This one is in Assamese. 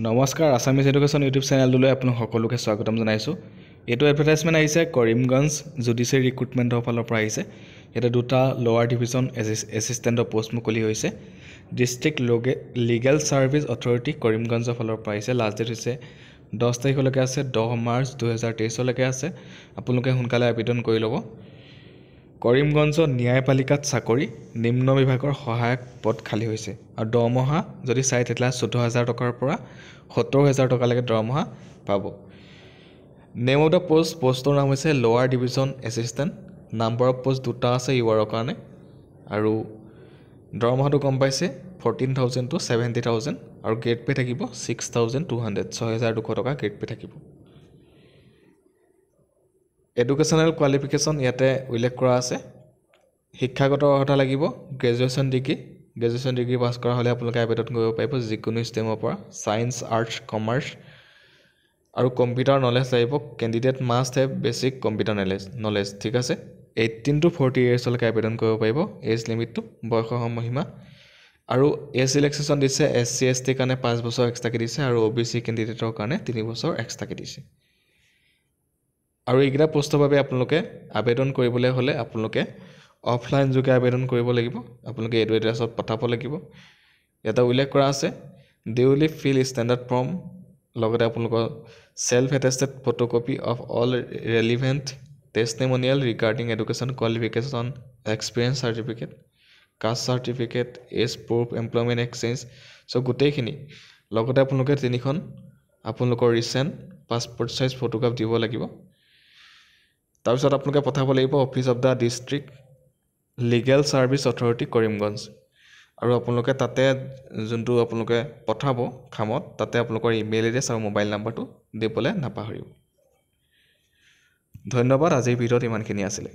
নমস্কাৰ আসামিজ এডুকেশ্যন ইউটিউব চেনেললৈ আপোনাক সকলোকে স্বাগতম জনাইছোঁ। এইটো এডভাৰটাইজমেণ্ট আহিছে কৰিমগঞ্জ জুডিচিয়েৰী ৰিক্ৰুটমেণ্টৰ ফালৰ পৰা আহিছে। ইয়াতে দুটা লোৱাৰ ডিভিজন এছিষ্টেণ্টৰ পোষ্ট মুকলি হৈছে। ডিষ্ট্ৰিক্ট লিগেল ছাৰ্ভিচ অথৰিটি কৰিমগঞ্জৰ ফালৰ পৰা আহিছে। লাষ্ট ডেট হৈছে 10 তাৰিখলৈকে আছে, 10 মাৰ্চ 2023লৈকে আছে। আপোনালোকে সোনকালে আবেদন কৰি ল'ব। কৰিমগঞ্জৰ ন্যায়পালিকাত চাকৰি নিম্ন বিভাগৰ সহায়ক পদ খালী হৈছে আৰু দৰমহা যদি চাই তেতিয়াহ'লে 14,000 টকাৰ পৰা 70,000 টকালৈকে দৰমহা পাব। নেম অফ দ্য পোষ্টৰ নাম হৈছে লোৱাৰ division assistant. Number of post দুটা আছে ইউআৰৰ কাৰণে আৰু দৰমহাটো গম পাইছে 14,000 to 70,000 আৰু গ্ৰেড পে থাকিব 6,200, 6,200 টকা গ্ৰেড পে থাকিব। এডুকেশ্যনেল কোৱালিফিকেশ্যন ইয়াতে উল্লেখ কৰা আছে। শিক্ষাগত অৰ্হতা লাগিব গ্ৰেজুৱেশ্যন ডিগ্ৰী পাছ কৰা হ'লে আপোনালোকে আবেদন কৰিব পাৰিব যিকোনো ষ্ট্ৰীমৰ পৰা, ছায়েন্স, আৰ্টছ, কমাৰ্চ আৰু কম্পিউটাৰ নলেজ লাগিব। Candidate must have basic computer knowledge. ঠিক আছে, 18 to 40 ইয়াৰ্ছলৈকে আবেদন কৰিব পাৰিব। এজ লিমিটটো বয়সৰ সময়সীমা আৰু এজ ৰিলেক্সেশ্যন দিছে SC ST কাৰণে 5 বছৰ এক্সট্ৰাকৈ দিছে আৰু OBC কেণ্ডিডেটৰ কাৰণে 3 বছৰ এক্সট্ৰাকৈ দিছে। আৰু এইকেইটা পোষ্টৰ বাবে আপোনালোকে আবেদন কৰিবলৈ হ'লে আপোনালোকে অফলাইন যোগে আবেদন কৰিব লাগিব। আপোনালোকে এইটো এড্ৰেছত পঠাব লাগিব। ইয়াতে উল্লেখ কৰা আছে ডিউলি ফিল ষ্টেণ্ডাৰ্ড ফৰ্ম, লগতে আপোনালোকৰ self attested photocopy of all relevant testimonial regarding education qualification, experience certificate, caste certificate, age proof, employment exchange, গোটেইখিনি। লগতে আপোনালোকে 3খন আপোনালোকৰ ৰিচেণ্ট পাছপৰ্ট চাইজ ফটোগ্ৰাফ দিব লাগিব। তাৰপিছত আপোনালোকে পঠাব লাগিব office of the district legal service authority Karimganj আৰু আপোনালোকে তাতে যোনটো আপোনালোকে পঠাব খামত তাতে আপোনালোকৰ ইমেইল এড্ৰেছ আৰু মোবাইল নাম্বাৰটো দিবলৈ নাপাহৰিব। ধন্যবাদ। আজিৰ ভিডিঅ'ত ইমানখিনি আছিলে।